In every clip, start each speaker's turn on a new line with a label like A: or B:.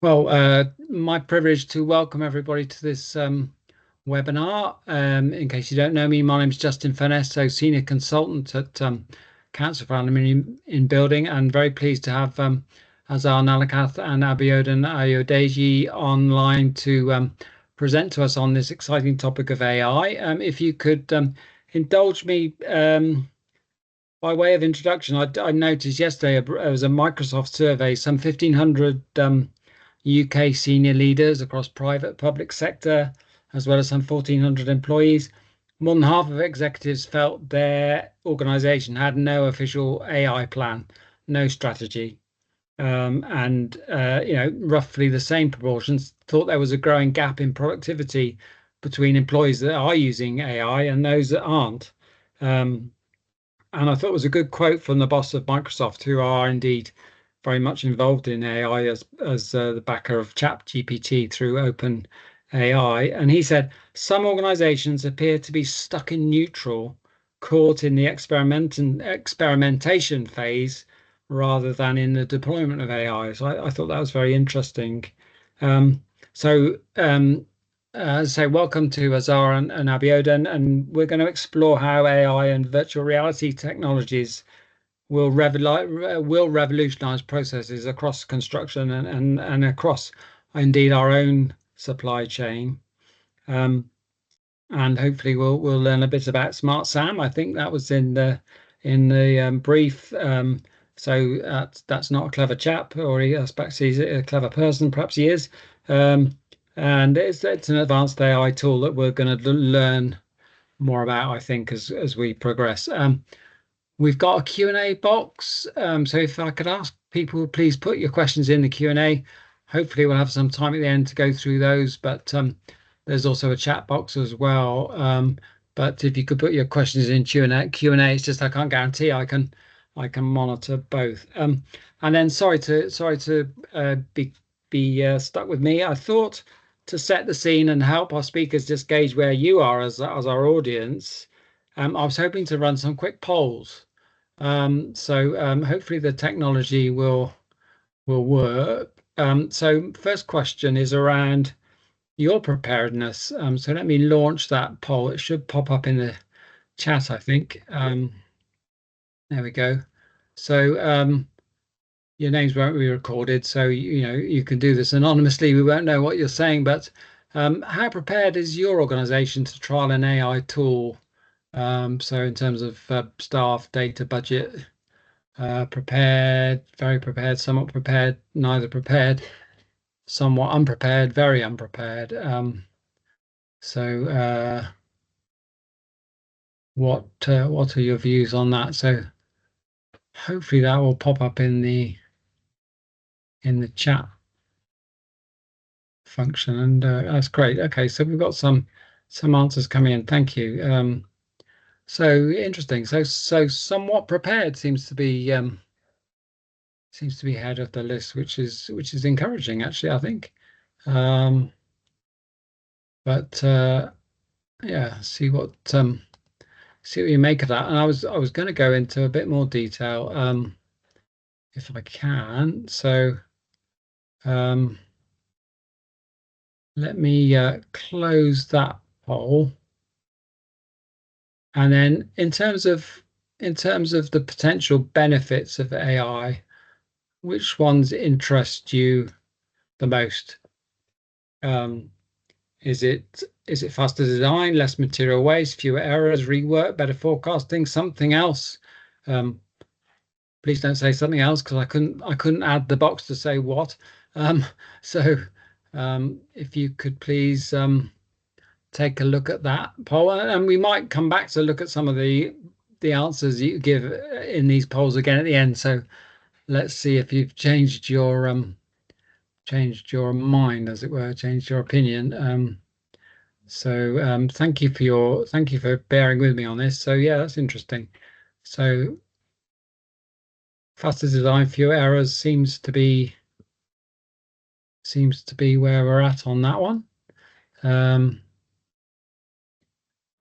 A: Well, my privilege to welcome everybody to this webinar. In case you don't know me, my name is Justin Furness, so Senior Consultant at Council for Aluminium in Building, and very pleased to have Azar Nalakath and Abiodun Ayodeji online to present to us on this exciting topic of AI. If you could indulge me by way of introduction, I noticed yesterday there was a Microsoft survey, some 1,500 UK senior leaders across private, public sector, as well as some 1,400 employees. More than half of executives felt their organization had no official AI plan, no strategy. And roughly the same proportions thought there was a growing gap in productivity between employees that are using AI and those that aren't. And I thought it was a good quote from the boss of Microsoft, who are indeed very much involved in AI as the backer of ChatGPT through OpenAI. And he said, some organizations appear to be stuck in neutral, caught in the experimentation phase rather than in the deployment of AI. So I thought that was very interesting. So welcome to Azar and Abiodun, and we're going to explore how AI and virtual reality technologies will revolutionize processes across construction and across indeed our own supply chain. And hopefully we'll learn a bit about Smart Sam. I think that was in the brief. So that's not a clever chap, or I suppose he's a clever person. Perhaps he is. And it's an advanced AI tool that we're going to learn more about, I think, as we progress. We've got a Q&A box, so if I could ask people, please put your questions in the Q&A. Hopefully we'll have some time at the end to go through those, but there's also a chat box as well. But if you could put your questions in Q&A, it's just I can't guarantee I can monitor both. And then sorry to be stuck with me. I thought, to set the scene and help our speakers just gauge where you are as our audience, I was hoping to run some quick polls. So hopefully the technology will work. So first question is around your preparedness. So let me launch that poll. It should pop up in the chat, I think. There we go. So your names won't be recorded, so you can do this anonymously. We won't know what you're saying, but how prepared is your organization to trial an AI tool? So in terms of staff, data, budget, prepared, very prepared, somewhat prepared, neither prepared, somewhat unprepared, very unprepared. So what are your views on that? So hopefully that will pop up in the chat function, and that's great. Okay, so we've got some answers coming in. Thank you. So interesting. So somewhat prepared seems to be ahead of the list, which is encouraging, actually, I think. But yeah, see what you make of that. And I was going to go into a bit more detail, if I can. So let me close that poll. And then in terms of the potential benefits of AI, which ones interest you the most? Is it faster design, less material waste, fewer errors, rework, better forecasting, something else? Please don't say something else, because I couldn't add the box to say what. So if you could please take a look at that poll, and we might come back to look at some of the answers you give in these polls again at the end. So let's see if you've changed your mind, as it were, changed your opinion. So thank you for bearing with me on this. So yeah, that's interesting. So faster design, fewer errors seems to be where we're at on that one.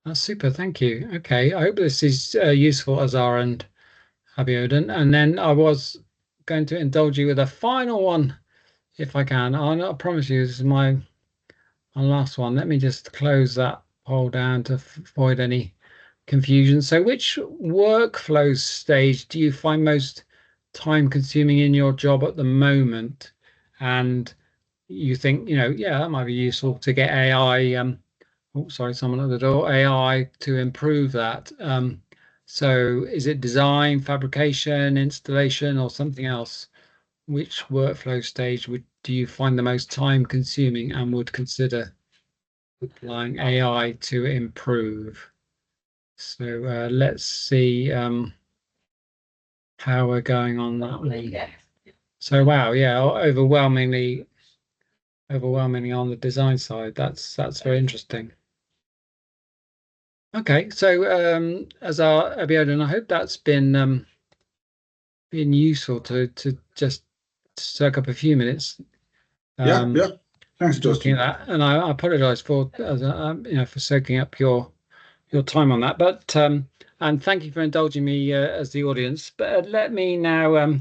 A: That's super. Thank you. Okay, I hope this is useful, Azar and Abiodun. And then I was going to indulge you with a final one if I can. I promise you, this is my last one. Let me just close that poll down to avoid any confusion. So, which workflow stage do you find most time consuming in your job at the moment? And you think, yeah, that might be useful to get AI. Oh, sorry, someone at the door. AI to improve that. So, is it design, fabrication, installation, or something else? Which workflow stage do you find the most time consuming and would consider applying AI to improve? So let's see how we're going on that one. So wow, yeah, overwhelmingly on the design side. That's very interesting. Okay, so as our Abiodun, I hope that's been useful to just soak up a few minutes
B: Yeah,
A: um,
B: yeah. Thanks,
A: looking at
B: Justin.
A: that, and I apologise for for soaking up your time on that. But and thank you for indulging me as the audience. But let me now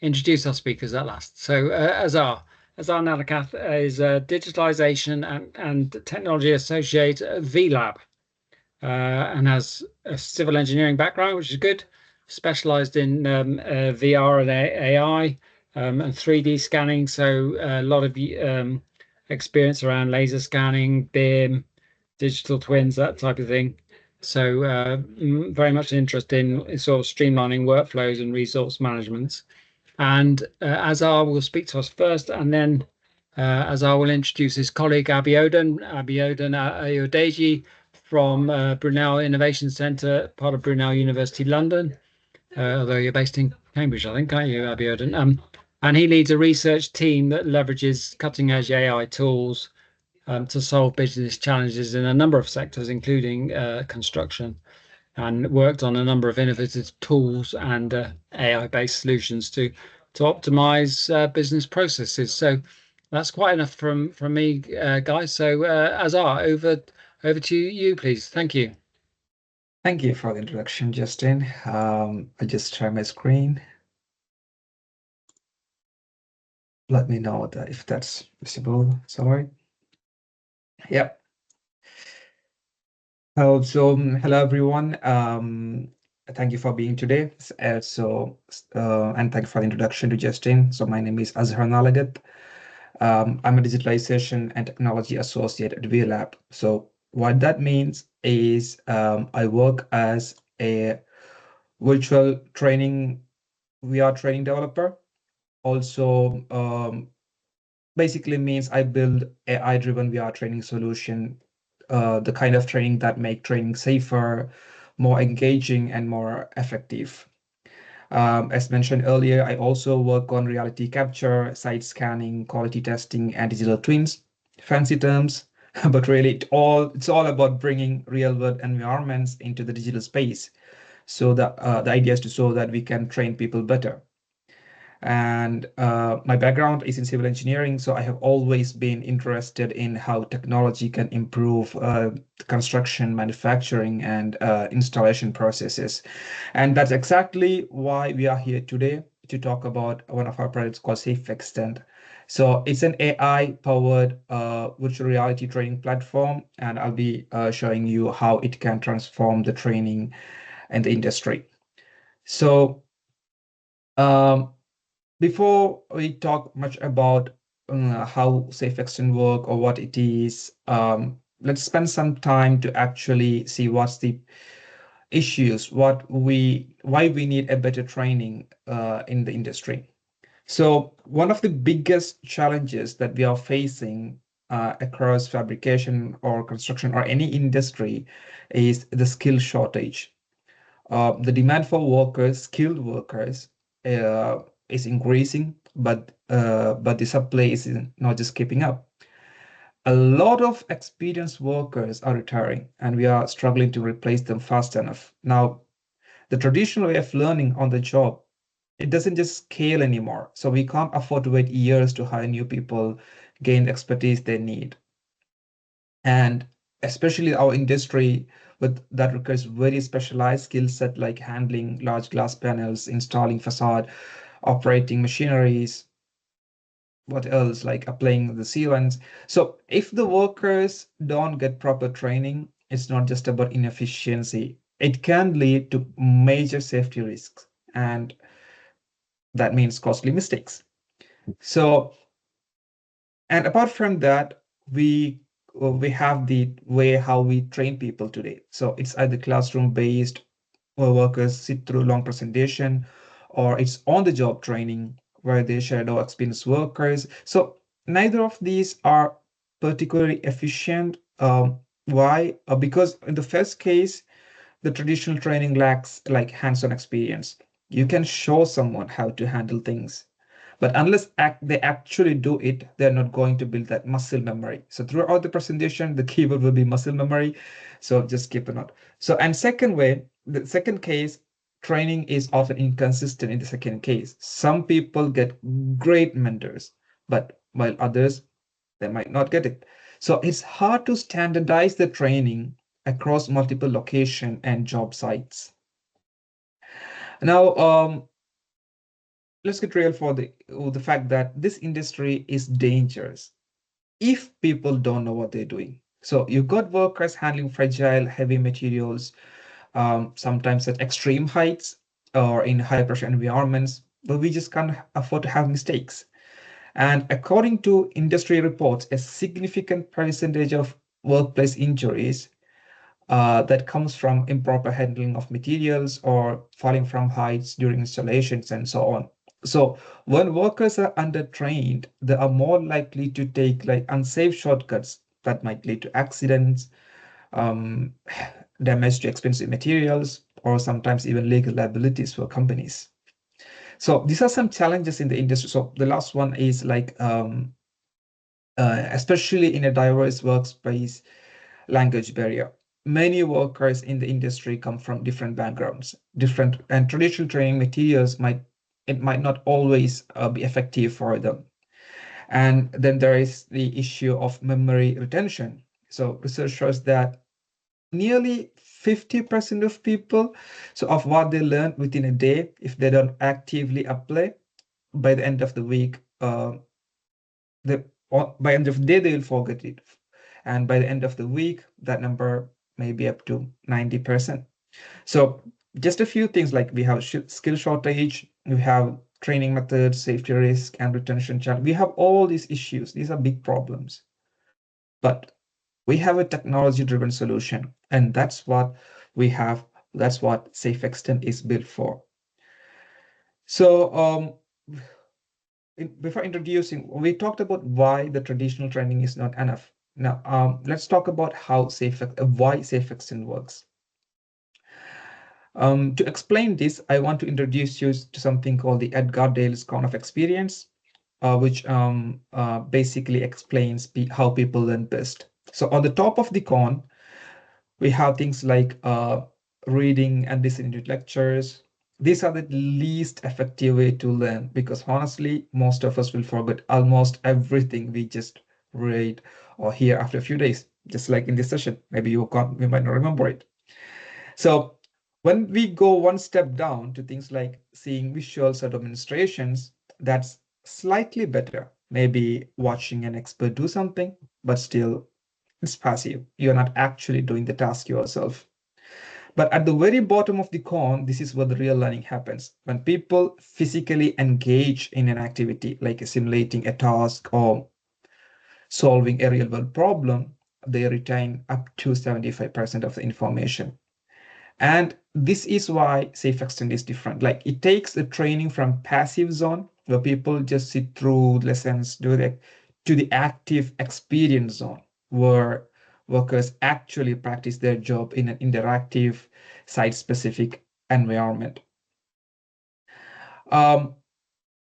A: introduce our speakers at last. So Azar Nalakath is a digitalization and technology associate at VLab and has a civil engineering background, which is good. Specialized in VR and AI and 3D scanning, so a lot of experience around laser scanning, BIM, digital twins, that type of thing. So very much an interest in sort of streamlining workflows and resource management. And Azar will speak to us first, and then Azar will introduce his colleague Abiodun Ayodeji from Brunel Innovation Centre, part of Brunel University London, although you're based in Cambridge, I think, aren't you, Abiodun? And he leads a research team that leverages cutting-edge AI tools to solve business challenges in a number of sectors, including construction, and worked on a number of innovative tools and AI-based solutions to optimize business processes. So that's quite enough from me, guys. So Azar, over to you, please. Thank you.
C: Thank you for the introduction, Justin. I just share my screen. Let me know that if that's visible. Sorry. Yep. Hello everyone. Thank you for being today. And thank you for the introduction to Justin. So my name is Azhar Nalagat. I'm a digitalization and technology associate at VLab. So what that means is I work as a virtual training VR training developer. Also, basically means I build AI-driven VR training solution, the kind of training that make training safer, more engaging, and more effective. As mentioned earlier, I also work on reality capture, site scanning, quality testing, and digital twins. Fancy terms, but really it's all about bringing real-world environments into the digital space. So the idea is so that we can train people better. And my background is in civil engineering, so I have always been interested in how technology can improve construction, manufacturing, and installation processes. And that's exactly why we are here today to talk about one of our projects called Safe Extend. So it's an AI-powered virtual reality training platform, and I'll be showing you how it can transform the training and the industry. So um, before we talk much about how Safe Extend work or what it is, let's spend some time to actually see what's the issues, why we need a better training in the industry. So one of the biggest challenges that we are facing across fabrication or construction or any industry is the skill shortage. The demand for workers, skilled workers, uh, is increasing, but the supply is not just keeping up. A lot of experienced workers are retiring, and we are struggling to replace them fast enough. Now, the traditional way of learning on the job, it doesn't just scale anymore. So we can't afford to wait years to hire new people, gain the expertise they need. And especially our industry with that requires very specialized skill set like handling large glass panels, installing facade, operating machineries. what else, like applying the sealants. So if the workers don't get proper training, it's not just about inefficiency. It can lead to major safety risks, and that means costly mistakes. So, and apart from that, we have the way how we train people today. So it's either classroom based, where workers sit through long presentation, or it's on the job training where they shadow experienced workers. So neither of these are particularly efficient. Why? Because in the first case, the traditional training lacks like hands-on experience. You can show someone how to handle things, but unless they actually do it, they're not going to build that muscle memory. So throughout the presentation, the keyword will be muscle memory. So just keep a note. So, and second way, the second case, training is often inconsistent in the second case. Some people get great mentors, but while others, they might not get it. So it's hard to standardize the training across multiple location and job sites. Now, let's get real for the fact that this industry is dangerous if people don't know what they're doing. So you've got workers handling fragile, heavy materials, sometimes at extreme heights or in high pressure environments, but we just can't afford to have mistakes. And according to industry reports, a significant percentage of workplace injuries that comes from improper handling of materials or falling from heights during installations and so on. So when workers are undertrained, they are more likely to take like unsafe shortcuts that might lead to accidents, um, damage to expensive materials, or sometimes even legal liabilities for companies. So these are some challenges in the industry. So the last one is like, especially in a diverse workspace, language barrier. Many workers in the industry come from different backgrounds, different and traditional training materials might not always be effective for them. And then there is the issue of memory retention. So research shows that nearly 50% of people, so of what they learn within a day, if they don't actively apply, by the end of the week, the by end of the day they will forget it, and by the end of the week that number may be up to 90%. So just a few things, like we have skill shortage, we have training methods, safety risk, and retention challenge. We have all these issues. These are big problems, but we have a technology driven solution, and that's what we have. That's what safe extend is built for. So before introducing, we talked about why the traditional training is not enough. Now, let's talk about how why safe extend works. To explain this, I want to introduce you to something called the Edgar Dale's Cone of Experience, which basically explains how people learn best. So on the top of the cone, we have things like reading and listening to lectures. These are the least effective way to learn, because honestly, most of us will forget almost everything we just read or hear after a few days, just like in this session. Maybe you might not remember it. So when we go one step down to things like seeing visuals or demonstrations, that's slightly better. Maybe watching an expert do something, but still it's passive. You're not actually doing the task yourself. But at the very bottom of the cone, this is where the real learning happens. When people physically engage in an activity like simulating a task or solving a real world problem, they retain up to 75% of the information. And this is why safe extend is different. Like it takes the training from passive zone where people just sit through lessons, to the active experience zone where workers actually practice their job in an interactive, site-specific environment. Um,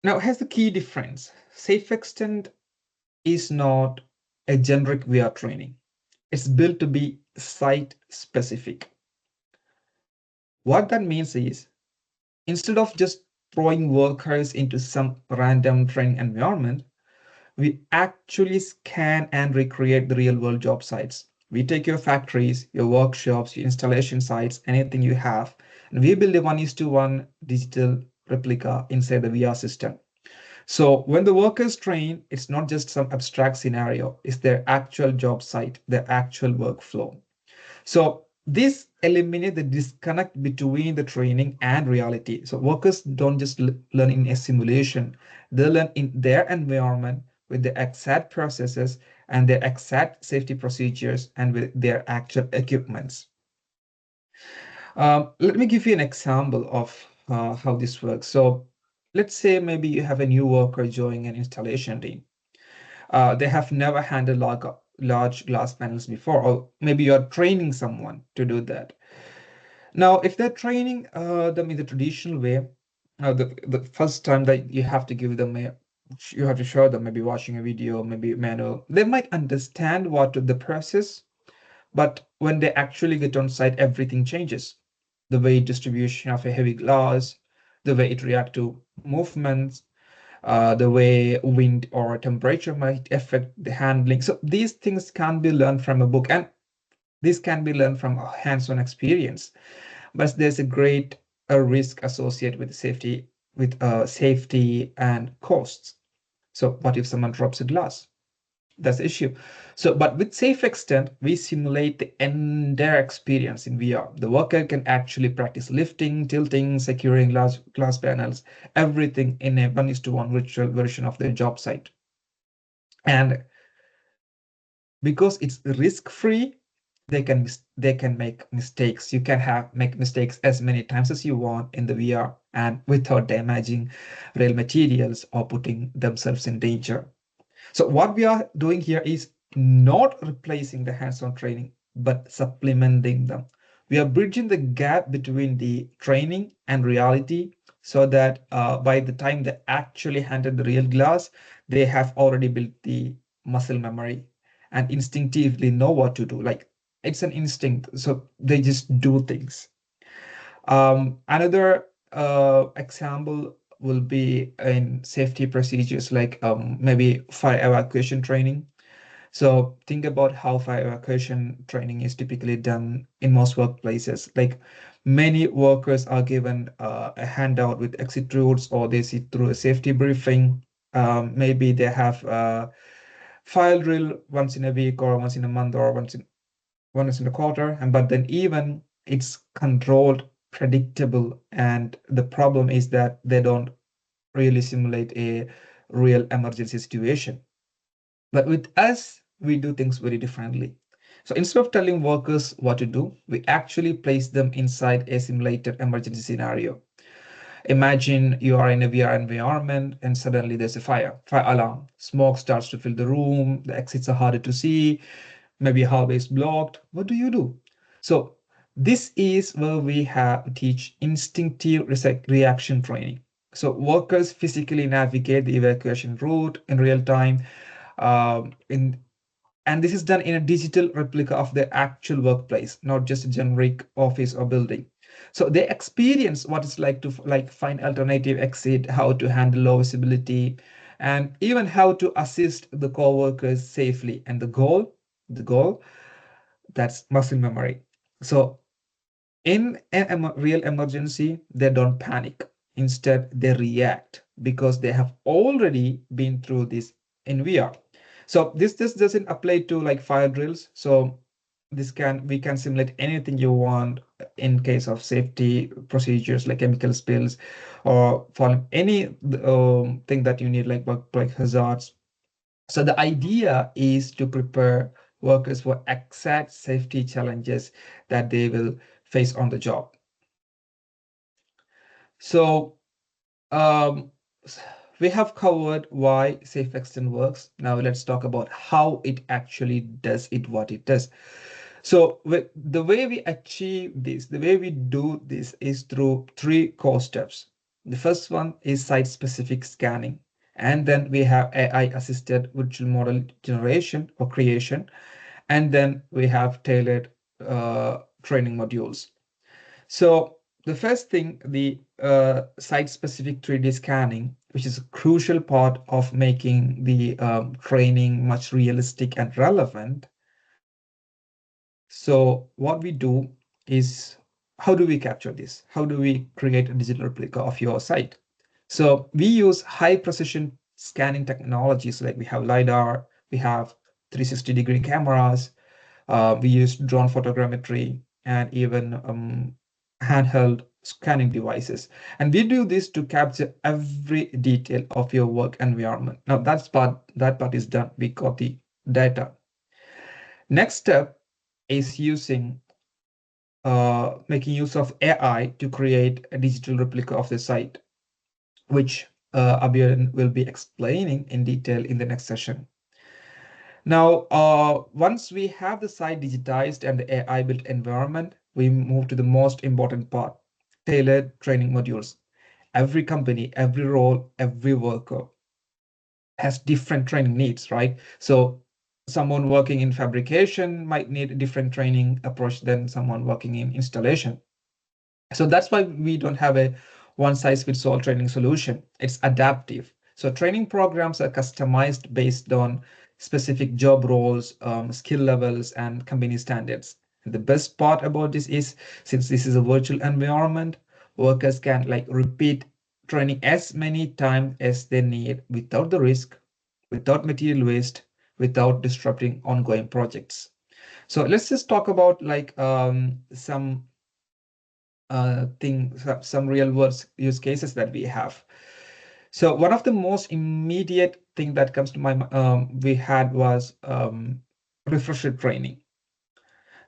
C: Now, here's the key difference. Safe extend is not a generic VR training. It's built to be site-specific. What that means is, instead of just throwing workers into some random training environment, we actually scan and recreate the real world job sites. We take your factories, your workshops, your installation sites, anything you have, and we build a 1:1 digital replica inside the VR system. So when the workers train, it's not just some abstract scenario, it's their actual job site, their actual workflow. So this eliminates the disconnect between the training and reality. So workers don't just learn in a simulation, they learn in their environment with the exact processes and their exact safety procedures and with their actual equipments. Let me give you an example of how this works. So let's say maybe you have a new worker joining an installation team. They have never handled large glass panels before, or maybe you're training someone to do that. Now, if they're training them in the traditional way, the first time that you have to give them you have to show them maybe watching a video, maybe manual, they might understand what the process, but when they actually get on site, everything changes. The weight distribution of a heavy glass, the way it reacts to movements, the way wind or temperature might affect the handling. So these things can be learned from a book, and this can be learned from a hands-on experience. But there's a great risk associated with safety and costs. So what if someone drops a glass? That's the issue. So, but with Safe Extend, we simulate the entire experience in VR. The worker can actually practice lifting, tilting, securing large glass panels, everything in a 1:1 virtual version of their job site. And because it's risk-free, they can make mistakes. You can make mistakes as many times as you want in the VR and without damaging real materials or putting themselves in danger. So what we are doing here is not replacing the hands-on training, but supplementing them. We are bridging the gap between the training and reality so that by the time they actually handle the real glass, they have already built the muscle memory and instinctively know what to do. Like it's an instinct, so they just do things. Another example will be in safety procedures like maybe fire evacuation training. So think about how fire evacuation training is typically done in most workplaces. Like many workers are given a handout with exit routes, or they sit through a safety briefing. Maybe they have a fire drill once in a week or once in a month or once in a quarter. And but then even it's controlled, predictable, and the problem is that they don't really simulate a real emergency situation. But with us, we do things very differently. So instead of telling workers what to do, we actually place them inside a simulated emergency scenario. Imagine you are in a VR environment and suddenly there's a fire alarm. Smoke starts to fill the room, the exits are harder to see, maybe hallway is blocked. What do you do? So this is where we have teach instinctive reaction training. So workers physically navigate the evacuation route in real time, in and this is done in a digital replica of their actual workplace, not just a generic office or building. So they experience what it's like to like find alternative exit, how to handle low visibility, and even how to assist the co-workers safely. And the goal, that's muscle memory. So in a real emergency, they don't panic. Instead, they react because they have already been through this in VR. So this doesn't apply to like fire drills. So this can we can simulate anything you want in case of safety procedures like chemical spills or for any thing that you need like workplace hazards. So the idea is to prepare workers for exact safety challenges that they will face on the job. So um, we have covered why Safe Extend works. Now let's talk about how it actually does it, what it does. So the way we achieve this, the way we do this is through three core steps. The first one is site-specific scanning. And then we have AI-assisted virtual model generation or creation. And then we have tailored training modules. So the first thing, the site-specific 3D scanning, which is a crucial part of making the training much realistic and relevant. So what we do is, how do we capture this? How do we create a digital replica of your site? So we use high precision scanning technologies, like we have LiDAR, we have 360-degree cameras, we use drone photogrammetry, and even handheld scanning devices. And we do this to capture every detail of your work environment. Now that part is done. We got the data. Next step is making use of AI to create a digital replica of the site, which Abhiran will be explaining in detail in the next session. Now, once we have the site digitized and the AI built environment, we move to the most important part, tailored training modules. Every company, every role, every worker has different training needs, right? So someone working in fabrication might need a different training approach than someone working in installation. So that's why we don't have a one size fits all training solution. It's adaptive. So training programs are customized based on specific job roles, skill levels, and company standards. And the best part about this is, since this is a virtual environment, workers can like repeat training as many times as they need without the risk, without material waste, without disrupting ongoing projects. So let's just talk about like some some real world use cases that we have. So one of the most immediate thing that comes to my we had was refresher training.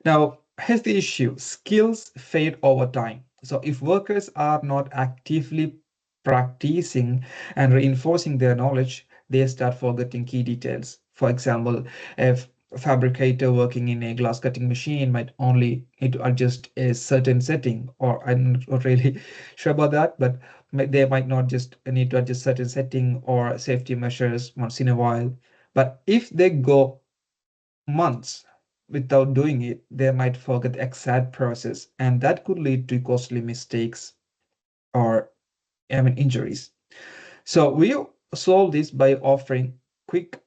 C: Now, here's the issue. Skills fade over time. So if workers are not actively practicing and reinforcing their knowledge, they start forgetting key details. For example, if a fabricator working in a glass cutting machine might only need to adjust a certain setting, or I'm not really sure about that, but they might not just need to adjust certain setting or safety measures once in a while. But if they go months without doing it, they might forget the exact process, and that could lead to costly mistakes or even injuries. So we solve this by offering quick,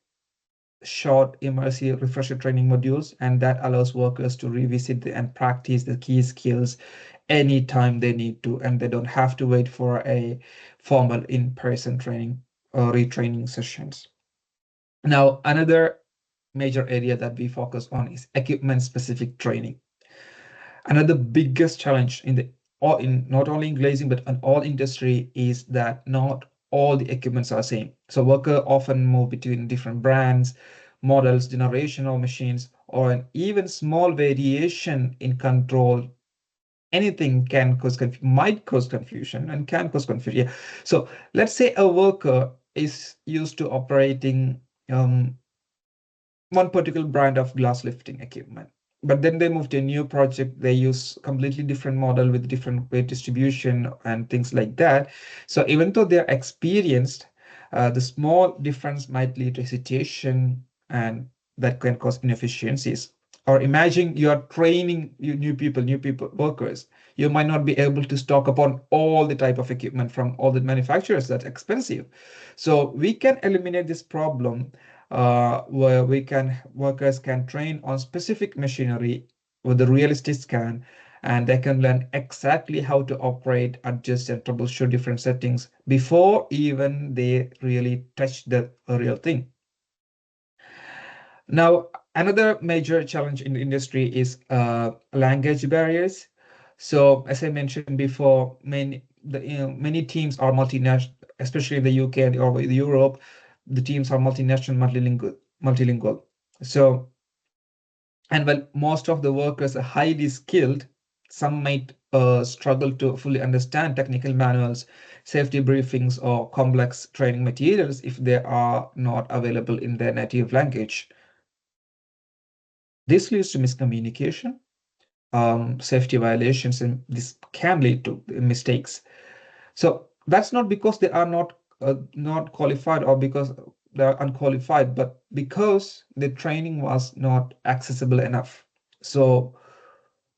C: short, immersive refresher training modules, and that allows workers to revisit and practice the key skills anytime they need to, and they don't have to wait for a formal in-person training or retraining sessions. Now, another major area that we focus on is equipment specific training. Another biggest challenge in the or in not only in glazing but in all industry is that not all the equipments are same. So workers often move between different brands, models, generation of machines, or an even small variation in control. Anything can might cause confusion and can cause confusion. Yeah. So let's say a worker is used to operating one particular brand of glass lifting equipment. But then they move to a new project. They use completely different model with different weight distribution and things like that. So even though they're experienced, the small difference might lead to hesitation, and that can cause inefficiencies. Or imagine you are training new people, workers. You might not be able to stock upon all the type of equipment from all the manufacturers. That's expensive. So we can eliminate this problem where workers can train on specific machinery with a realistic scan, and they can learn exactly how to operate, adjust, and troubleshoot different settings before even they really touch the real thing. Now, another major challenge in the industry is language barriers. So, as I mentioned before, many teams are multinational, especially in the UK and or Europe. The teams are multinational, multilingual. So, and while most of the workers are highly skilled, some might struggle to fully understand technical manuals, safety briefings, or complex training materials if they are not available in their native language. This leads to miscommunication, safety violations, and this can lead to mistakes. So that's not because they are not qualified or because they are unqualified, but because the training was not accessible enough. So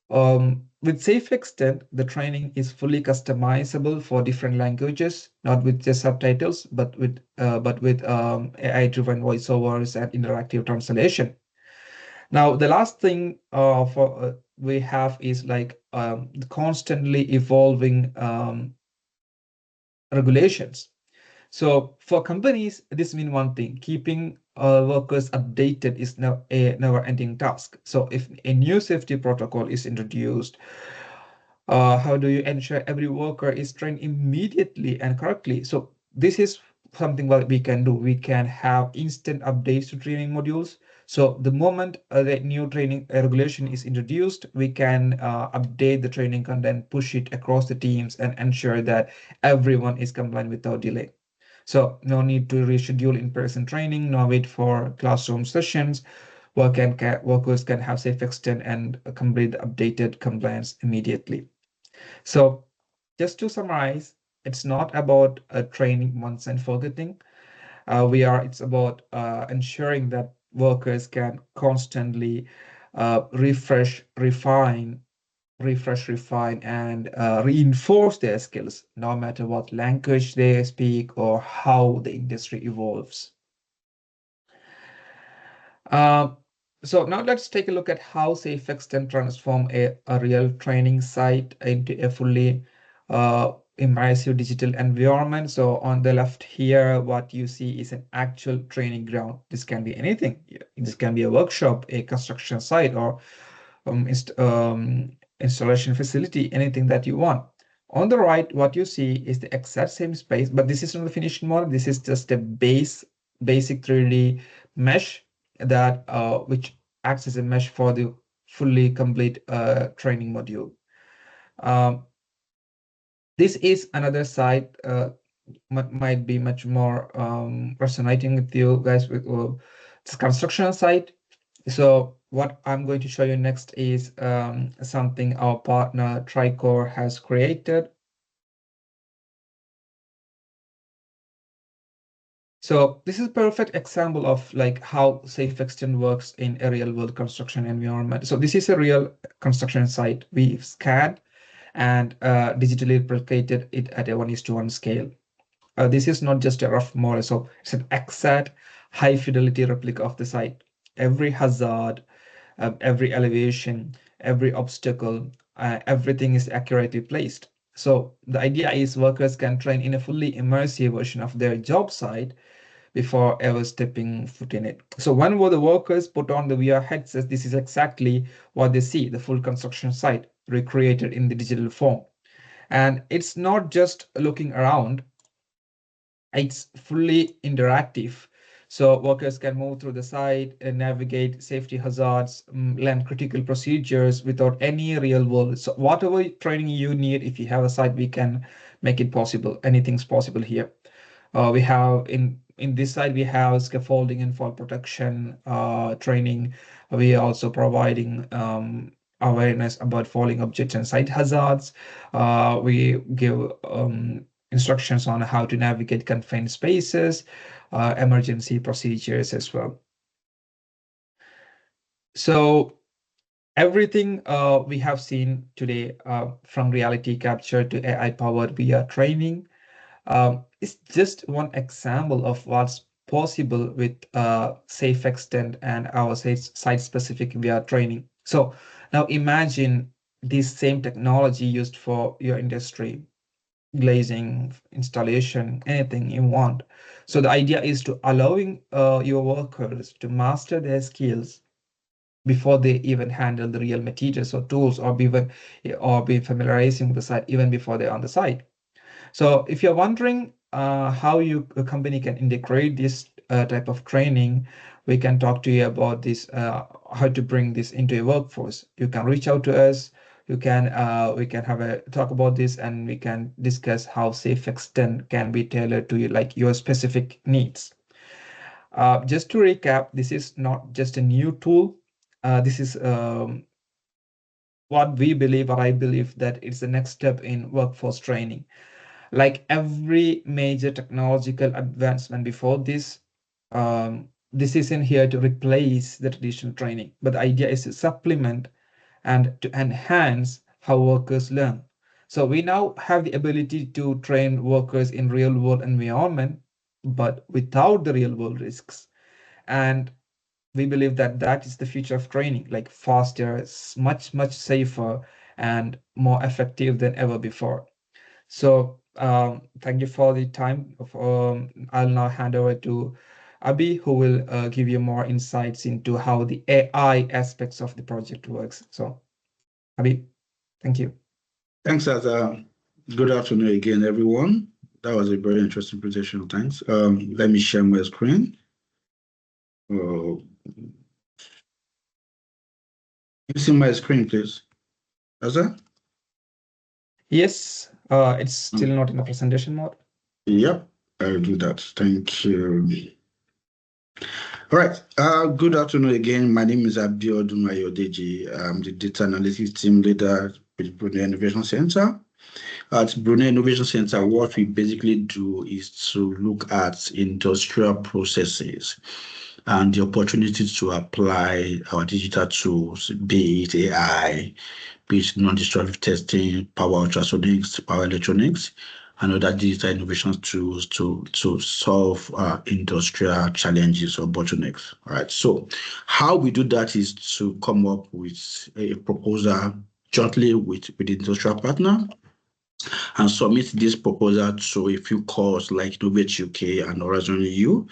C: with Safe Extend, the training is fully customizable for different languages, not with just subtitles, but with AI-driven voiceovers and interactive translation. Now, the last thing for we have is like the constantly evolving regulations. So for companies, this means one thing: keeping workers updated is now a never-ending task. So if a new safety protocol is introduced, how do you ensure every worker is trained immediately and correctly? So this is something what we can do. We can have instant updates to training modules. So the moment the new training regulation is introduced, we can update the training content, push it across the teams, and ensure that everyone is compliant without delay. So no need to reschedule in-person training, no wait for classroom sessions. Workers can have safe extend and complete updated compliance immediately. So just to summarize, it's not about training once and forgetting. It's about ensuring that workers can constantly refresh, refine, and reinforce their skills, no matter what language they speak or how the industry evolves. Uh, so now let's take a look at how SafeX can transform a real training site into a fully immersive digital environment. So on the left here, what you see is an actual training ground. This can be anything. This can be a workshop, a construction site, or installation facility, anything that you want. On the right, what you see is the exact same space, but this is not the finished model. This is just a basic 3D mesh that which acts as a mesh for the fully complete training module. Um, this is another site might be much more resonating with you guys with this construction site. So what I'm going to show you next is something our partner Tricor has created. So this is a perfect example of like how SafeExtend works in a real world construction environment. So this is a real construction site. We've scanned and digitally replicated it at a 1:1 scale. This is not just a rough model, so it's an exact high fidelity replica of the site. Every hazard, every elevation, every obstacle, everything is accurately placed. So the idea is workers can train in a fully immersive version of their job site before ever stepping foot in it. So when the workers put on the VR headsets, this is exactly what they see, the full construction site recreated in the digital form. And it's not just looking around, it's fully interactive. So workers can move through the site and navigate safety hazards, learn critical procedures without any real world. So whatever training you need, if you have a site, we can make it possible. Anything's possible here. We have in this side we have scaffolding and fall protection training. We are also providing awareness about falling objects and site hazards. We give instructions on how to navigate confined spaces, emergency procedures as well. So everything we have seen today, from reality capture to AI-powered VR training, it's just one example of what's possible with Safe Extend and our site-specific VR training. So now imagine this same technology used for your industry, glazing, installation, anything you want. So the idea is to allowing your workers to master their skills before they even handle the real materials or tools, or be familiarizing with the site even before they're on the site. So if you're wondering how a company can integrate this type of training, we can talk to you about this, how to bring this into a workforce. You can reach out to us. We can have a talk about this, and we can discuss how Safe Extend can be tailored to you, like your specific needs. Just to recap, this is not just a new tool. This is what we believe, or I believe that it's the next step in workforce training. Like every major technological advancement before this, this isn't here to replace the traditional training, but the idea is to supplement and to enhance how workers learn. So we now have the ability to train workers in real world environment, but without the real world risks. And we believe that that is the future of training, like faster, much safer, and more effective than ever before. So Thank you for the time. I'll now hand over to Abhi, who will give you more insights into how the AI aspects of the project works. So, Abhi, thank you.
B: Thanks, Asa. Good afternoon again, everyone. That was a very interesting presentation. Thanks. Let me share my screen. Uh, you see my screen, please? Asa?
C: Yes, it's still not in the presentation mode.
B: Yep, I'll do that. Thank you. All right. Good afternoon again. My name is Abiodun Ayodeji. I'm the Data Analytics Team Leader with Brunei Innovation Center. At Brunei Innovation Center, what we basically do is to look at industrial processes and the opportunity to apply our digital tools, be it AI, be it non-destructive testing, power ultrasonics, power electronics, and other digital innovation tools to solve industrial challenges or bottlenecks. All right. So how we do that is to come up with a proposal jointly with the industrial partner and submit this proposal to a few calls like Innovate UK and Horizon EU.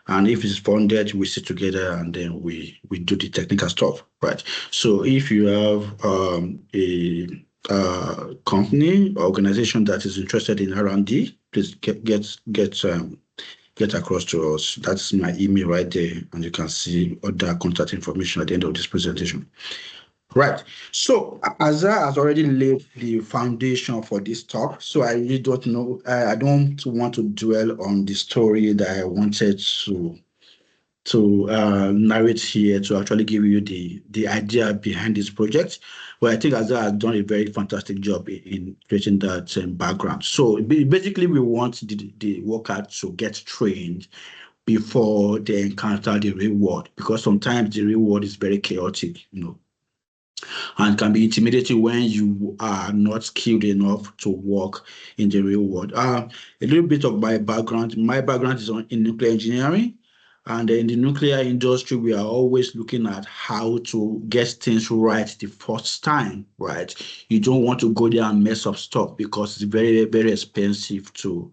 B: And if it's funded, we sit together and then we do the technical stuff, right? So if you have a company or organization that is interested in R&D, please get across to us. That's my email right there, and you can see other contact information at the end of this presentation. Right. So Azar has already laid the foundation for this talk. So I really don't know. I don't want to dwell on the story that I wanted to narrate here to actually give you the idea behind this project. But I think Azar has done a very fantastic job in creating that background. So basically, we want the worker to get trained before they encounter the real world, because sometimes the real world is very chaotic, and can be intimidating when you are not skilled enough to work in the real world. A little bit of my background. My background is in nuclear engineering. And in the nuclear industry, we are always looking at how to get things right the first time, right? You don't want to go there and mess up stuff because it's very, very expensive to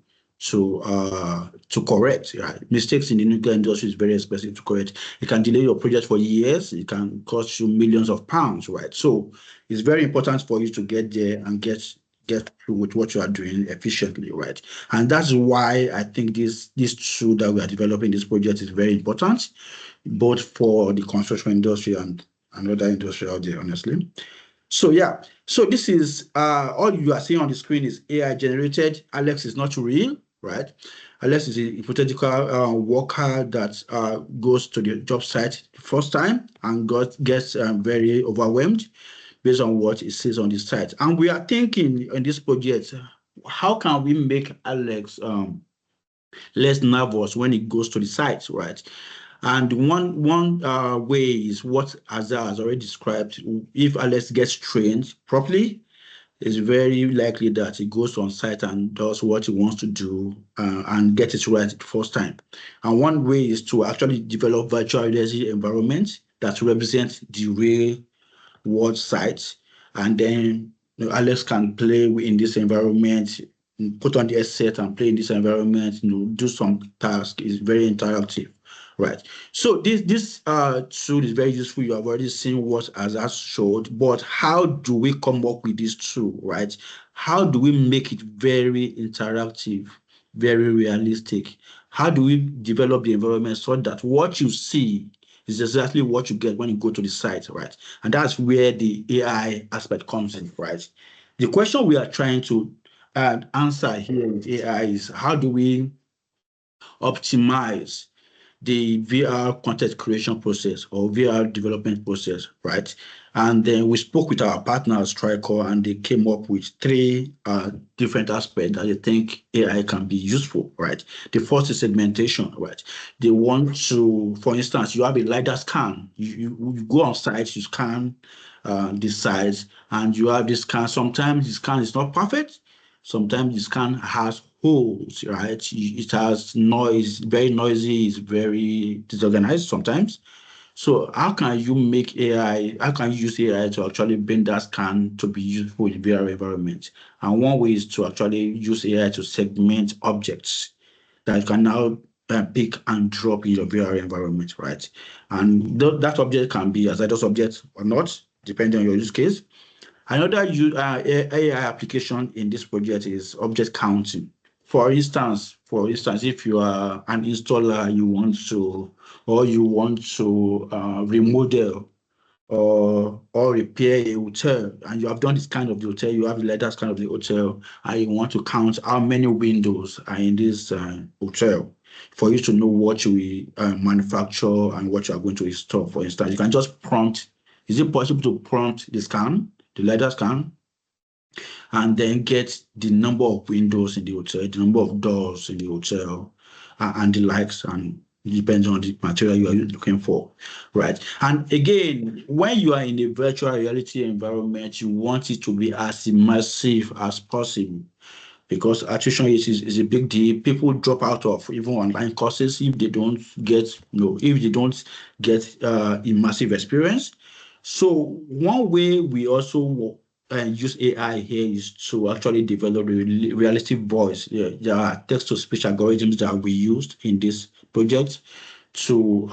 B: correct. Right? Mistakes in the nuclear industry is very expensive to correct. It can delay your project for years. It can cost you millions of pounds, right? So it's very important for you to get there and get through with what you are doing efficiently, right? And that's why I think this tool that we are developing, this project, is very important, both for the construction industry and another industry out there, honestly. So yeah, so this is all you are seeing on the screen is AI generated. Alex is not real, right? Alex is a hypothetical worker that goes to the job site the first time and gets very overwhelmed based on what it says on the site. And we are thinking in this project, how can we make Alex less nervous when he goes to the site, right? And one way is what Azar has already described. If Alex gets trained properly, it's very likely that he goes on site and does what he wants to do and get it right the first time. And one way is to actually develop virtual reality environments that represent the real world site, and then Alex can play in this environment, put on the headset and play in this environment, do some task. Is very interactive, right? So this tool is very useful. You have already seen what Azaz showed, but how do we come up with this tool, right? How do we make it very interactive, very realistic? How do we develop the environment so that what you see is exactly what you get when you go to the site, right? And that's where the AI aspect comes in, right? The question we are trying to answer here with AI is how do we optimize the VR content creation process or VR development process, right? And then we spoke with our partners, Tricor, and they came up with three different aspects that they think AI can be useful, right? The first is segmentation, right? They want to, for instance, you have a LiDAR scan. You go on site, you scan the sites, and you have this scan. Sometimes the scan is not perfect. Sometimes the scan has holes, right? It has noise, very noisy, it's very disorganized sometimes. So how can you make AI, how can you use AI to actually bring that scan to be useful in VR environment? And one way is to actually use AI to segment objects that you can now pick and drop in your VR environment, right? And that object can be a status object or not, depending on your use case. Another AI application in this project is object counting. For instance, if you are an installer, you want to remodel or repair a hotel, and you have done this kind of the hotel, you have the latest kind of the hotel, and you want to count how many windows are in this hotel for you to know what you will manufacture and what you are going to install. For instance, you can just prompt. Is it possible to prompt the latest scan, and then get the number of windows in the hotel, the number of doors in the hotel, and the likes, and it depends on the material you are looking for, right? And again, when you are in a virtual reality environment, you want it to be as immersive as possible, because attrition is a big deal. People drop out of even online courses if they don't get, if they don't get immersive experience. So one way we also use AI here is to actually develop a realistic voice. Yeah, there are text-to-speech algorithms that we used in this project to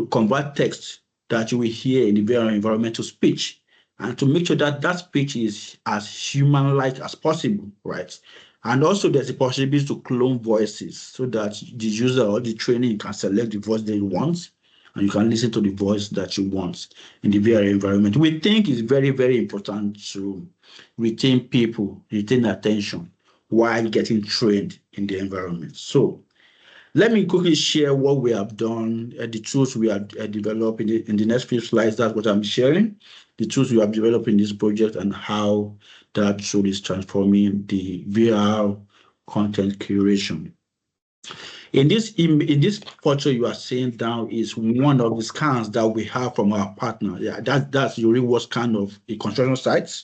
B: convert text that you will hear in the VR environment to speech, and to make sure that that speech is as human-like as possible, right? And also there's a possibility to clone voices so that the user or the trainee can select the voice they want, and you can listen to the voice that you want in the VR environment. We think it's very, very important to retain people, retain attention while getting trained in the environment. So let me quickly share what we have done, the tools we have developed in the next few slides. That's what I'm sharing, the tools we have developed in this project and how that tool is transforming the VR content curation. In this photo you are seeing down is one of the scans that we have from our partner. Yeah, that's the real scan of a construction site.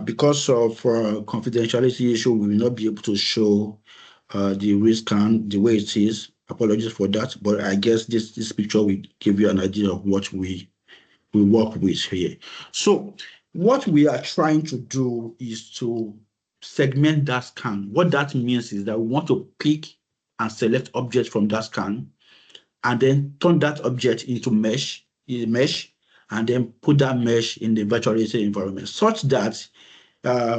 B: Because of confidentiality issue, we will not be able to show the risk scan the way it is. Apologies for that, but I guess this picture will give you an idea of what we work with here. So what we are trying to do is to segment that scan. What that means is that we want to pick and select objects from that scan, and then turn that object into mesh, and then put that mesh in the virtual reality environment, such that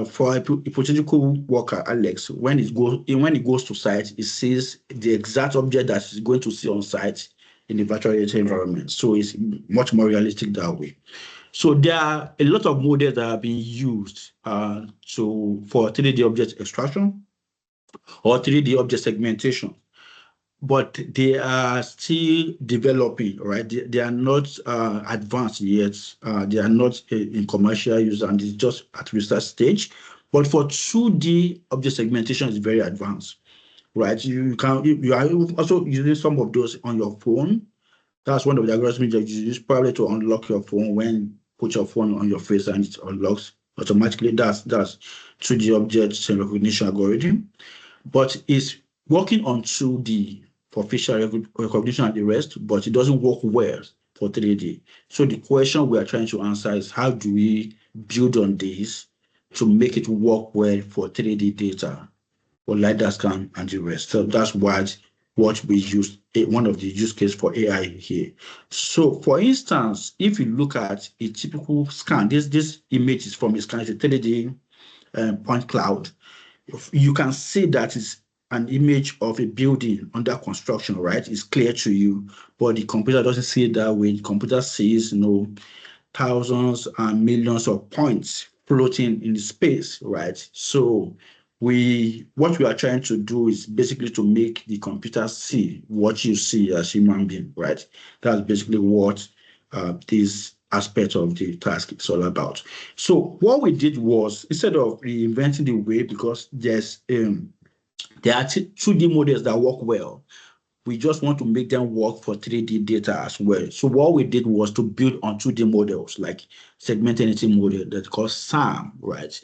B: for a hypothetical worker, Alex, when it goes to site, it sees the exact object that is going to see on site in the virtual reality environment. So it's much more realistic that way. So there are a lot of models that are being used for 3D object extraction or 3D object segmentation, but they are still developing, right? They are not advanced yet. They are not in commercial use, and it's just at research stage. But for 2D object segmentation, is very advanced, right? You are also using some of those on your phone. That's one of the algorithms that you use probably to unlock your phone. When you put your phone on your face and it unlocks automatically. That's 2D object recognition algorithm, but it's working on 2D for facial recognition and the rest, but it doesn't work well for 3D. So the question we are trying to answer is, how do we build on this to make it work well for 3D data, for LiDAR scan and the rest? So that's what we use, one of the use cases for AI here. So for instance, if you look at a typical scan, this image is from a scan, it's a 3D point cloud. You can see that it's an image of a building under construction, right? It's clear to you, but the computer doesn't see it that way. The computer sees, thousands and millions of points floating in the space, right? So what we are trying to do is basically to make the computer see what you see as human being, right? That's basically what this aspect of the task is all about. So what we did was, instead of reinventing the way, because there are 2D models that work well, we just want to make them work for 3D data as well. So what we did was to build on 2D models like segment entity model that's called SAM, right?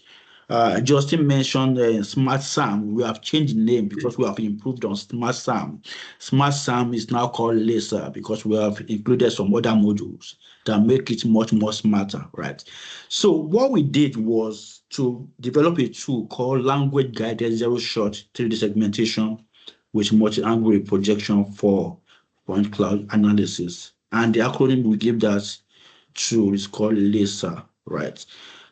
B: Justin mentioned Smart SAM. We have changed the name because we have improved on Smart SAM. Smart SAM is now called Laser because we have included some other modules that make it much more smarter, right? So what we did was to develop a tool called Language Guided Zero Shot 3D Segmentation with multi-angle projection for point cloud analysis. And the acronym we give that tool is called LASER, right?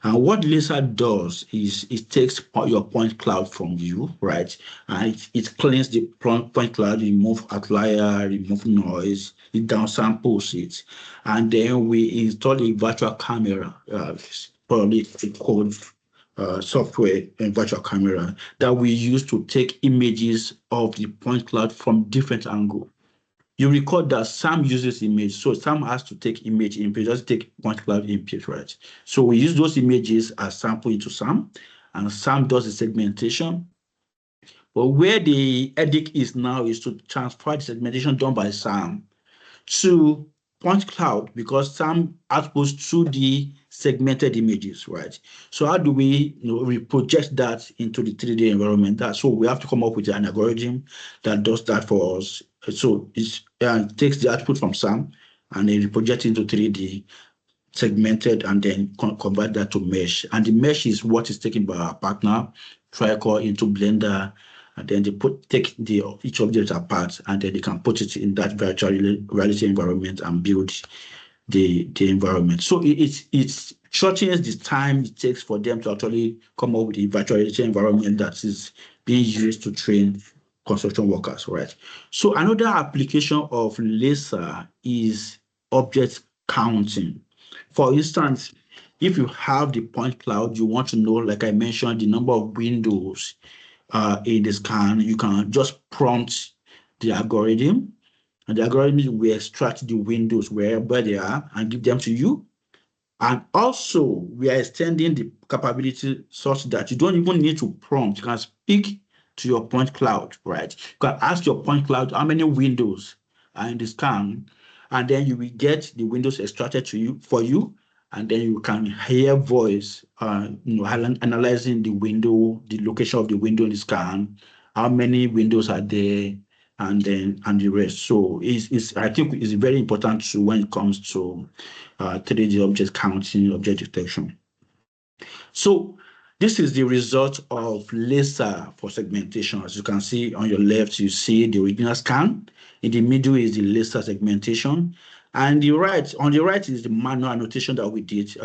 B: And what LASER does is it takes your point cloud from you, right? And it cleans the point cloud, remove outlier, remove noise, it downsamples it. And then we install a virtual camera, probably a code software and virtual camera that we use to take images of the point cloud from different angles. You record that Sam uses image. So Sam has to take image input, just take point cloud input, right? So we use those images as sample into Sam, and Sam does the segmentation. But where the edict is now is to transfer the segmentation done by Sam to point cloud because Sam outputs 2D segmented images, right? So how do we project that into the 3D environment? So we have to come up with an algorithm that does that for us. So it takes the output from Sam and then projects into 3D segmented and then convert that to mesh. And the mesh is what is taken by our partner, Tricore, into Blender, and then they take each object apart, and then they can put it in that virtual reality environment and build the environment. So it shortens the time it takes for them to actually come up with a virtual reality environment that is being used to train construction workers, right? So another application of laser is object counting. For instance, if you have the point cloud, you want to know, like I mentioned, the number of windows in the scan, you can just prompt the algorithm, and the algorithm will extract the windows wherever they are and give them to you. And also, we are extending the capability such that you don't even need to prompt. You can speak to your point cloud, right? You can ask your point cloud how many windows are in the scan, and then you will get the windows extracted to you for you, and then you can hear voice, analyzing the window, the location of the window in the scan, how many windows are there, and the rest. So I think it's very important when it comes to 3D object counting, object detection. So this is the result of laser for segmentation. As you can see on your left, you see the original scan. In the middle is the laser segmentation. And on the right is the manual annotation that we did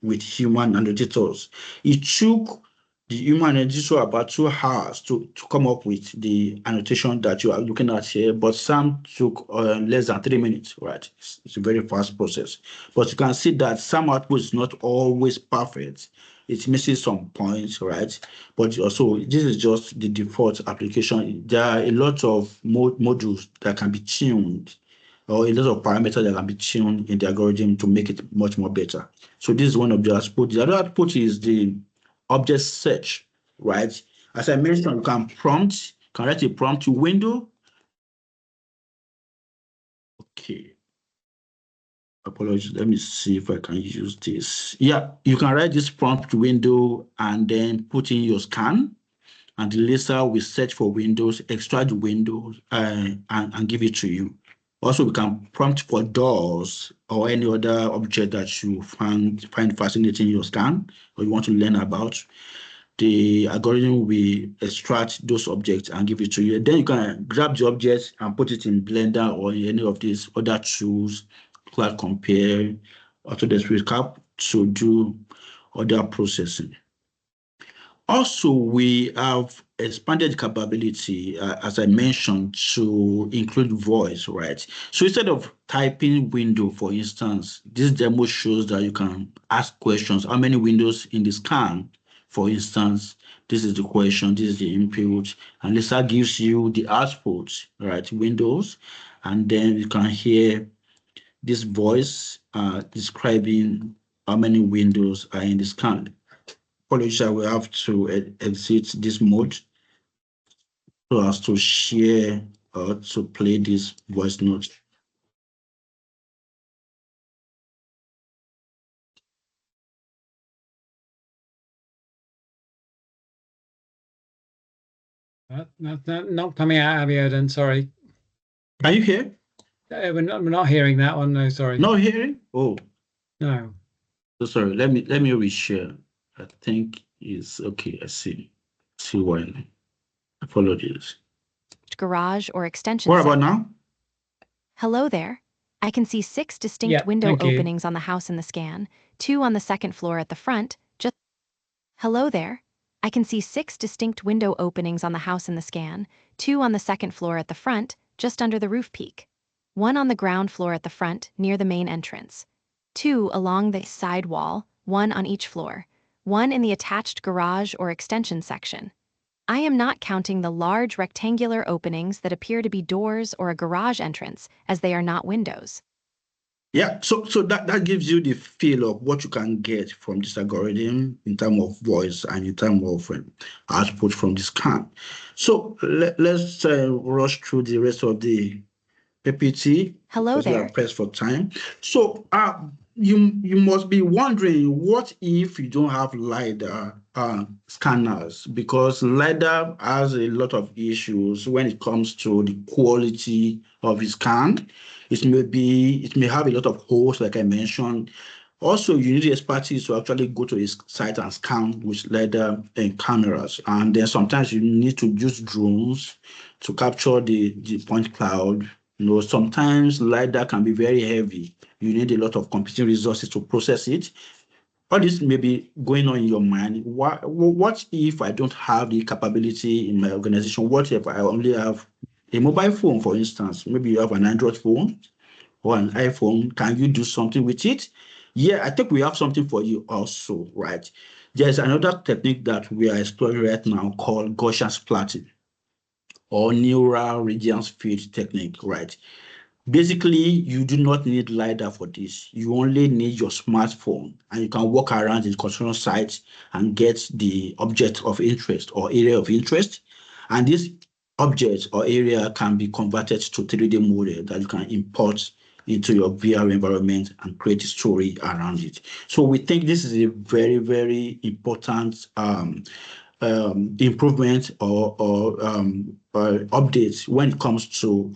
B: with human annotators. It took the human annotator about 2 hours to come up with the annotation that you are looking at here, but Sam took less than 3 minutes, right? It's a very fast process. But you can see that Sam output is not always perfect. It's missing some points, right? But also, this is just the default application. There are a lot of modules that can be tuned, or a lot of parameters that can be tuned in the algorithm to make it much more better. So this is one of the outputs. The other output is the object search, right? As I mentioned, you can write a prompt to window. Okay. Apologies. Let me see if I can use this. Yeah, you can write this prompt window and then put in your scan, and the laser will search for windows, extract the windows, and give it to you. Also, we can prompt for doors or any other object that you find fascinating in your scan or you want to learn about. The algorithm will extract those objects and give it to you. Then you can grab the object and put it in Blender or in any of these other tools, Cloud Compare, Autodesk Recap, to do other processing. Also, we have expanded capability, as I mentioned, to include voice, right? So instead of typing window, for instance, this demo shows that you can ask questions. How many windows in the scan? For instance, this is the question, this is the input, and Lisa gives you the output, right? Windows, and then you can hear this voice describing how many windows are in the scan. Apologies, I will have to exit this mode so as to share or to play this voice note.
A: Not coming out, Abiodun. Sorry.
B: Are you here?
A: We're not hearing that one. No, sorry.
B: No hearing? Oh,
A: no.
B: so sorry. Let me reshare. I think it's okay. I see. See why. Apologies.
D: Garage or extension.
B: What about now?
D: Hello there. I can see 6 distinct
A: Yeah,
D: window
A: thank you.
D: openings on the house in the scan, 2 on the second floor at the front. Hello there. I can see 6 distinct window openings on the house in the scan, 2 on the second floor at the front, just under the roof peak. 1 on the ground floor at the front, near the main entrance. 2 along the side wall, 1 on each floor. 1 in the attached garage or extension section. I am not counting the large rectangular openings that appear to be doors or a garage entrance, as they are not windows.
B: Yeah, so that gives you the feel of what you can get from this algorithm in terms of voice and in terms of output from the scan. So let's rush through the rest of the PPT.
D: Hello
B: because we
D: there.
B: are pressed for time. So you must be wondering, what if you don't have LiDAR scanners? Because LiDAR has a lot of issues when it comes to the quality of the scan. It may have a lot of holes, like I mentioned. Also, you need the expertise to actually go to a site and scan with LiDAR and cameras. And then sometimes you need to use drones to capture the point cloud. Sometimes LiDAR can be very heavy. You need a lot of computing resources to process it. All this may be going on in your mind. What if I don't have the capability in my organization? What if I only have a mobile phone, for instance? Maybe you have an Android phone or an iPhone. Can you do something with it? Yeah, I think we have something for you also, right? There's another technique that we are exploring right now called Gaussian splatting or neural radiance field technique, right? Basically, you do not need LiDAR for this. You only need your smartphone, and you can walk around the construction site and get the object of interest or area of interest. And this object or area can be converted to 3D model that you can import into your VR environment and create a story around it. So we think this is a very, very important improvement or updates when it comes to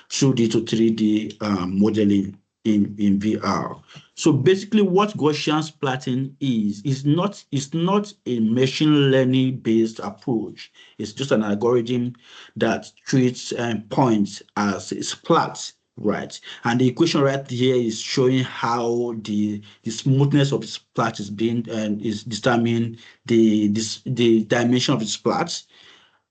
B: 2D to 3D modeling in VR. So basically, what Gaussian splatting is not a machine learning based approach. It's just an algorithm that treats points as splats. Right, and the equation right here is showing how the smoothness of the splat is being is determining the dimension of the splat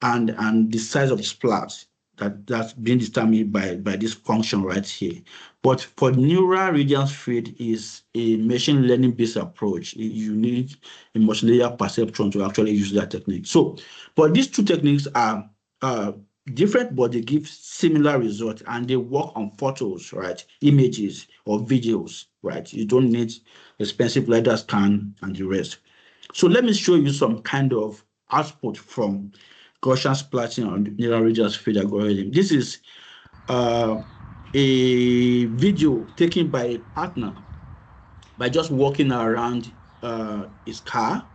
B: and the size of the splat that's being determined by this function right here. But for neural radiance field is a machine learning based approach. You need a multi-layer perceptron to actually use that technique. So, but these two techniques are different, but they give similar results and they work on photos, right? Images or videos, right? You don't need expensive LiDAR scan and the rest. So let me show you some kind of output from Gaussian splatting on neural radiance field algorithm. This is a video taken by a partner by just walking around his car,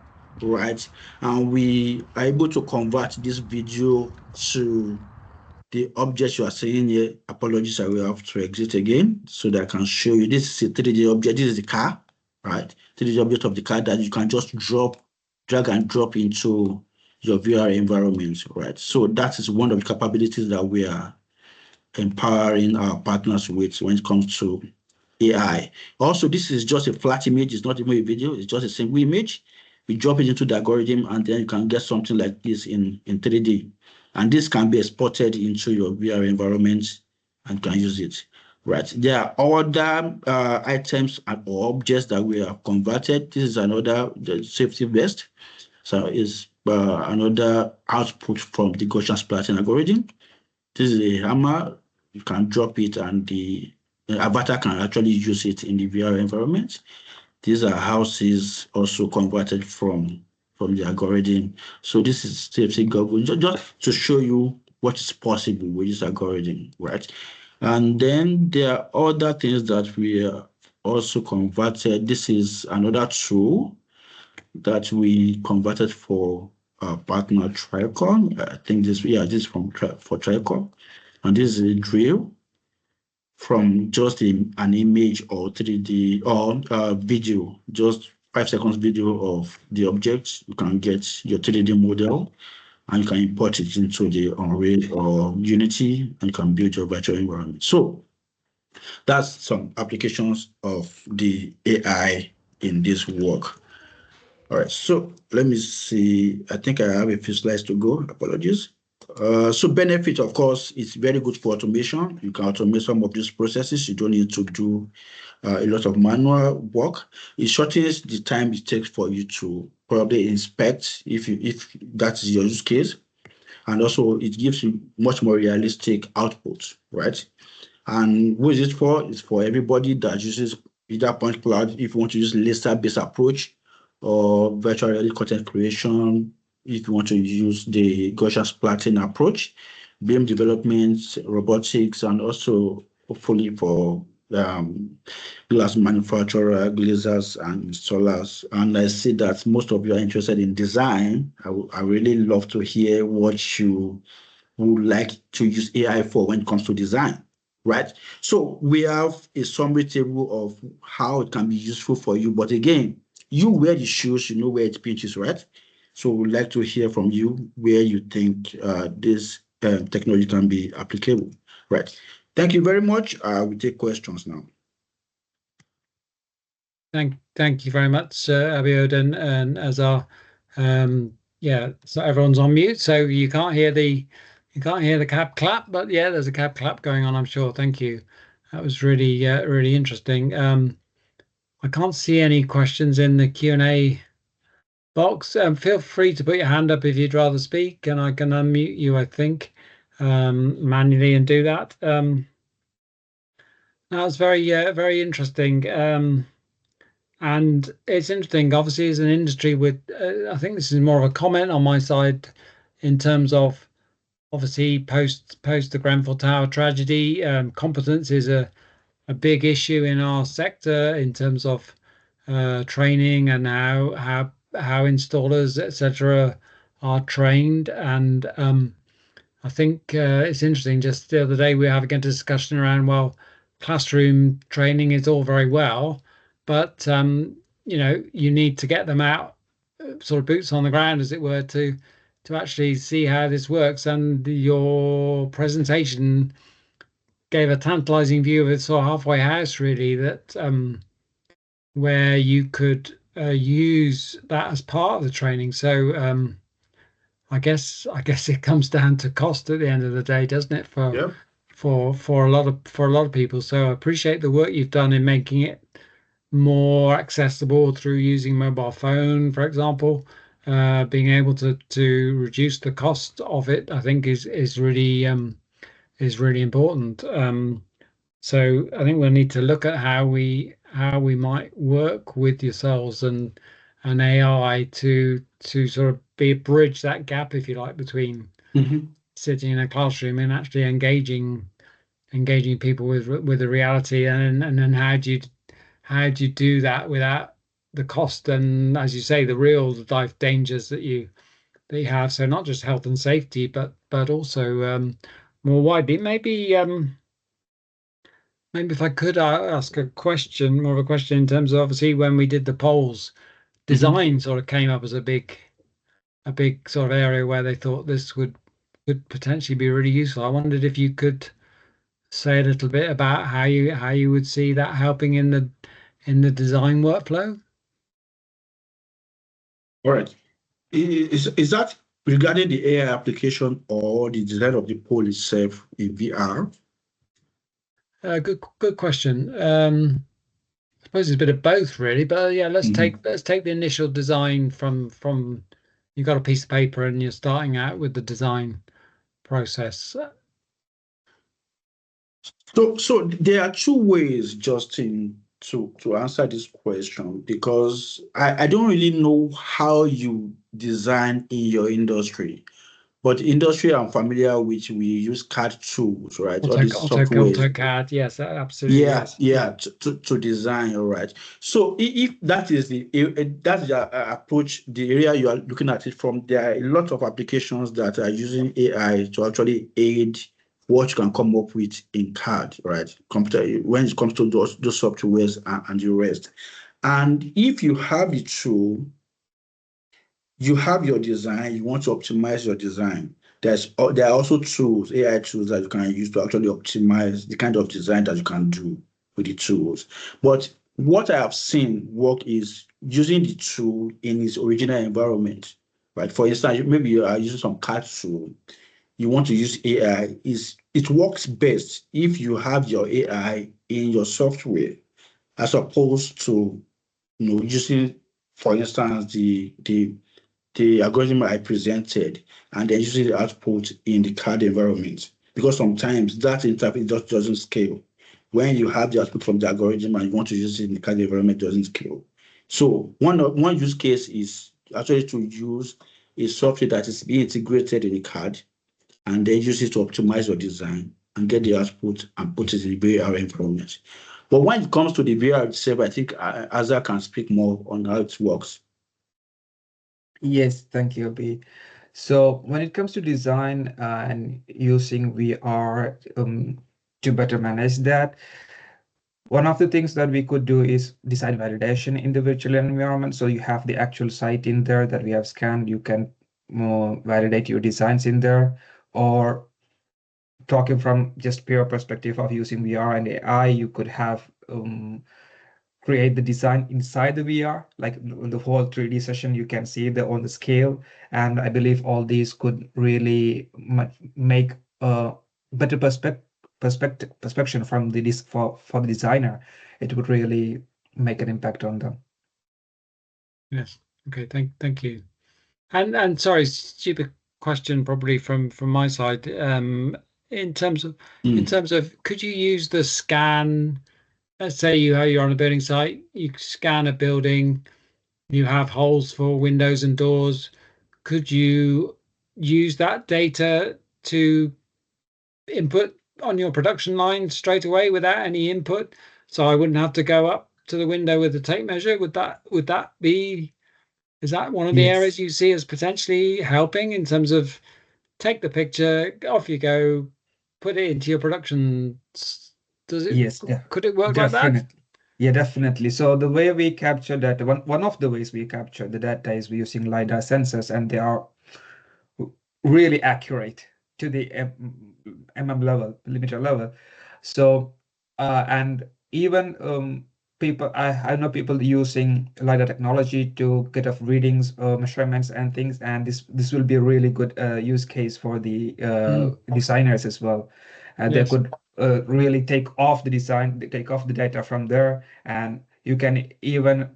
B: right? And we are able to convert this video to the object you are seeing here. Apologies, I will have to exit again so that I can show you. This is a 3D object. This is the car, right? 3D object of the car that you can just drag and drop into your VR environment, right? So that is one of the capabilities that we are empowering our partners with when it comes to AI. Also, this is just a flat image. It's not even a video. It's just a single image. We drop it into the algorithm, and then you can get something like this in 3D. And this can be exported into your VR environment and can use it. Right. There are other items or objects that we have converted. This is another safety vest. So it's another output from the Gaussian splatting algorithm. This is a hammer. You can drop it and the avatar can actually use it in the VR environment. These are houses also converted from the algorithm. So this is safety goggles, just to show you what is possible with this algorithm, right? And then there are other things that we also converted. This is another tool that we converted for partner Tricon. I think this is from for Tricon, and this is a drill from just an image or 3D or video, just 5 seconds video of the object. You can get your 3D model and you can import it into the Unreal or Unity and you can build your virtual environment. So that's some applications of the AI in this work. All right, so let me see. I think I have a few slides to go. Apologies. So benefit, of course, it's very good for automation. You can automate some of these processes. You don't need to do a lot of manual work. It shortens the time it takes for you to probably inspect if that is your use case. And also it gives you much more realistic output, right? And who is it for? It's for everybody that uses either point cloud if you want to use laser-based approach or virtual reality content creation, if you want to use the Gaussian splatting approach, BIM development, robotics, and also hopefully for glass manufacturer, glazers, and installers. And I see that most of you are interested in design. I really love to hear what you would like to use AI for when it comes to design, right? So we have a summary table of how it can be useful for you. But again, you wear the shoes, you know where it pinches, right? So we'd like to hear from you where you think this technology can be applicable, right? Thank you very much. We take questions now.
A: Thank you very much, Abiodun and Azar. Yeah, so everyone's on mute, so you can't hear the cab clap, but yeah, there's a cab clap going on, I'm sure. Thank you. That was really really interesting. I can't see any questions in the Q&A box. Feel free to put your hand up if you'd rather speak, and I can unmute you, I think, manually and do that. That was very interesting. And it's interesting, obviously, as an industry with, I think this is more of a comment on my side in terms of, obviously, post the Grenfell Tower tragedy, competence is a big issue in our sector in terms of training and how installers, etc., are trained. And I think it's interesting. Just the other day, we were having a discussion around, well, classroom training is all very well, but you know, you need to get them out, sort of boots on the ground, as it were, to actually see how this works. And your presentation gave a tantalizing view of it, sort of halfway house, really, that where you could use that as part of the training. So I guess it comes down to cost at the end of the day, doesn't it? For a lot of people. So I appreciate the work you've done in making it more accessible through using mobile phone, for example. Being able to reduce the cost of it, I think is really important. So I think we'll need to look at how we might work with yourselves and AI to sort of bridge that gap, if you like, between sitting in a classroom and actually engaging people with the reality, and then how do you do that without the cost and, as you say, the real life dangers that you have. So not just health and safety, but also more widely. Maybe if I could ask a question, more of a question in terms of, obviously, when we did the polls, design sort of came up as a big sort of area where they thought this could potentially be really useful. I wondered if you could say a little bit about how you would see that helping in the design workflow.
B: All right. Is that regarding the AI application or the design of the pole itself in VR?
A: Good question. I suppose it's a bit of both, really. But yeah, let's take the initial design from you've got a piece of paper and you're starting out with the design process.
B: So there are two ways, Justin, to answer this question, because I don't really know how you design in your industry. But industry I'm familiar with, we use CAD tools, right? All these softwares.
A: AutoCAD, yes, absolutely, yes.
B: To design, all right. So if that is that's the approach, the area you are looking at it from, there are a lot of applications that are using AI to actually aid what you can come up with in CAD, right? Computer, when it comes to those softwares and the rest. And if you have the tool, you have your design, you want to optimize your design. There are also tools, AI tools that you can use to actually optimize the kind of design that you can do with the tools. But what I have seen work is using the tool in its original environment, right? For instance, maybe you are using some CAD tool, you want to use AI, it works best if you have your AI in your software as opposed to using, for instance, the algorithm I presented and then using the output in the CAD environment. Because sometimes that interface just doesn't scale. When you have the output from the algorithm and you want to use it in the CAD environment, it doesn't scale. So one use case is actually to use a software that is being integrated in the CAD and then use it to optimize your design and get the output and put it in the VR environment. But when it comes to the VR itself, I think Azar can speak more on how it works.
C: Yes, thank you, B. So when it comes to design and using VR to better manage that, one of the things that we could do is design validation in the virtual environment. So you have the actual site in there that we have scanned. You can validate your designs in there, or talking from just pure perspective of using VR and AI, you could have create the design inside the VR, like the whole 3D session, you can see on the scale. And I believe all these could really make a better perspective from the for the designer. It would really make an impact on them.
A: Yes. Okay. Thank you. And sorry, stupid question probably from my side. In terms of could you use the scan? Let's say you're on a building site, you scan a building, you have holes for windows and doors. Could you use that data to input on your production line straight away without any input? So I wouldn't have to go up to the window with the tape measure. Would that be, is that one of the areas you see as potentially helping in terms of take the picture, off you go, put it into your production? Does it?
C: Yes,
A: Could it work
C: definitely.
A: like that?
C: Yeah, definitely. So the way we capture data, one of the ways we capture the data is using LiDAR sensors, and they are really accurate to the mm level, millimeter level. So and even people, I know people using LiDAR technology to get off readings, measurements and things, and this will be a really good use case for the designers as well. And they could really take off the data from there, and you can even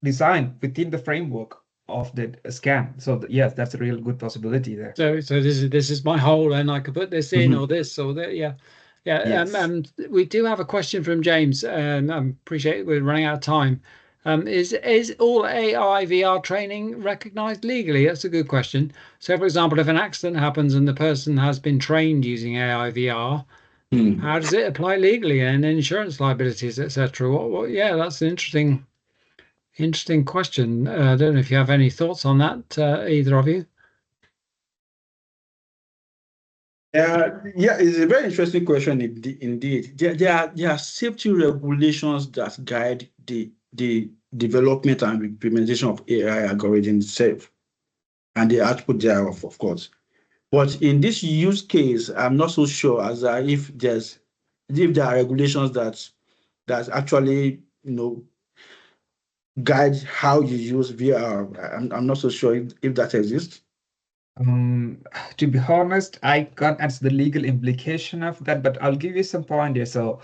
C: design within the framework of the scan. So yes, that's a real good possibility there.
A: So this is my hole, and I could put this in or this or that. Yeah.
C: Yes.
A: We do have a question from James, and I appreciate we're running out of time. Is all AI VR training recognized legally? That's a good question. So, for example, if an accident happens and the person has been trained using AI VR, how does it apply legally and insurance liabilities, etc.? Yeah, that's an interesting question. I don't know if you have any thoughts on that, either of you.
B: Yeah, it's a very interesting question indeed. There are safety regulations that guide the development and implementation of AI algorithms itself and the output thereof, of course. But in this use case, I'm not so sure as if there are regulations that actually guide how you use VR. I'm not so sure if that exists.
C: To be honest, I can't answer the legal implication of that, but I'll give you some pointers. So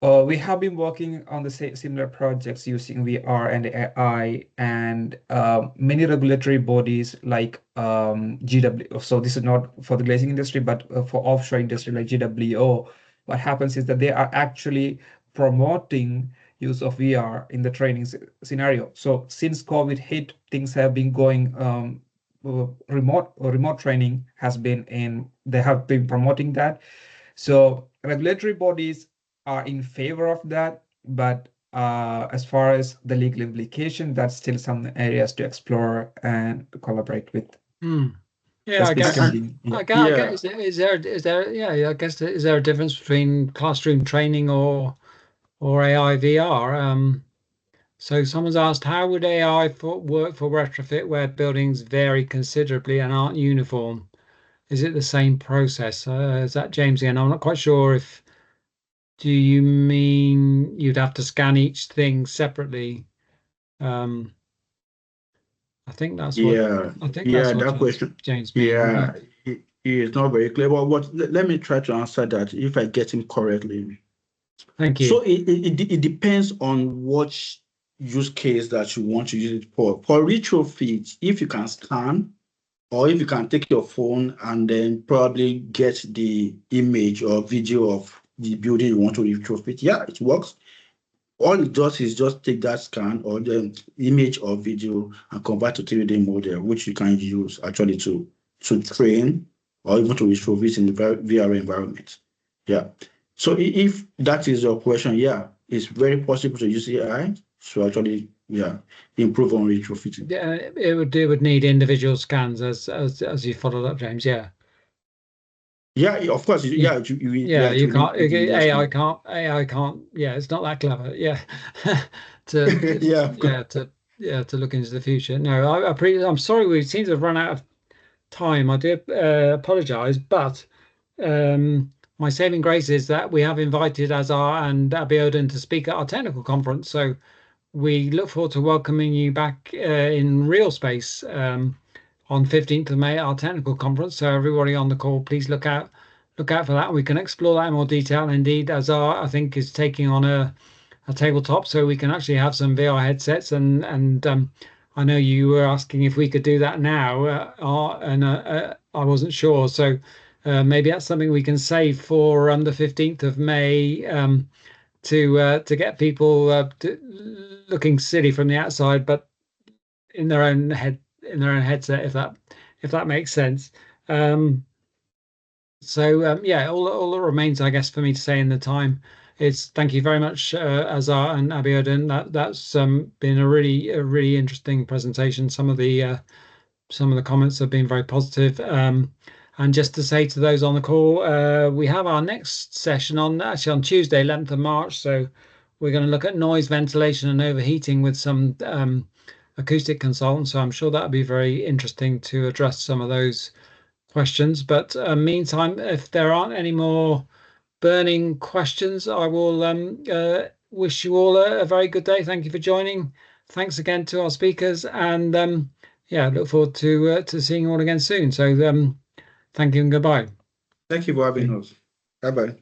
C: we have been working on the similar projects using VR and AI, and many regulatory bodies like GW. So this is not for the glazing industry, but for offshore industry like GWO. What happens is that they are actually promoting use of VR in the training scenario. So since COVID hit, things have been going remote training has been they have been promoting that. So regulatory bodies are in favor of that, but as far as the legal implication, that's still some areas to explore and collaborate with.
A: Yeah, I guess. I
B: Yeah.
A: guess is there? Yeah, I guess is there a difference between classroom training or AI VR? So someone's asked, how would AI work for retrofit where buildings vary considerably and aren't uniform? Is it the same process? Is that James again? I'm not quite sure if. Do you mean you'd have to scan each thing separately? I think that's what.
B: Yeah,
A: I think that's what
B: that question.
A: James
B: Yeah,
A: means.
B: it is not very clear. But let me try to answer that if I get him correctly.
A: Thank you.
B: So it depends on what use case that you want to use it for. For retrofit, if you can scan or if you can take your phone and then probably get the image or video of the building you want to retrofit, yeah, it works. All it does is just take that scan or the image or video and convert to 3D model, which you can use actually to train or even to retrofit in the VR environment. Yeah. So if that is your question, yeah, it's very possible to use AI to actually, improve on retrofitting.
A: Yeah, it would need individual scans as you followed up, James. Yeah.
B: Yeah, of course.
A: Yeah, you can't. AI can't. Yeah, it's not that clever. Yeah,
B: Yeah, of course.
A: to look into the future. No, I'm sorry. We seem to have run out of time. I do apologize, but my saving grace is that we have invited Azar and Abiodun to speak at our technical conference. So we look forward to welcoming you back in real space on 15th of May at our technical conference. So everybody on the call, please look out for that. We can explore that in more detail. Indeed, Azar, I think, is taking on a tabletop, so we can actually have some VR headsets. And I know you were asking if we could do that now, and I wasn't sure. So maybe that's something we can save for the 15th of May. To get people looking silly from the outside, but in their own headset, if that makes sense. Yeah, all that remains, I guess, for me to say in the time is thank you very much, Azar and Abiodun. That's been a really interesting presentation. Some of the comments have been very positive. And just to say to those on the call, we have our next session on Tuesday, 11th of March. So we're going to look at noise, ventilation, and overheating with some acoustic consultants. So I'm sure that'll be very interesting to address some of those questions. But meantime, if there aren't any more burning questions, I will wish you all a very good day. Thank you for joining. Thanks again to our speakers, and look forward to seeing you all again soon. So thank you and goodbye.
B: Thank you for having us. Bye-bye.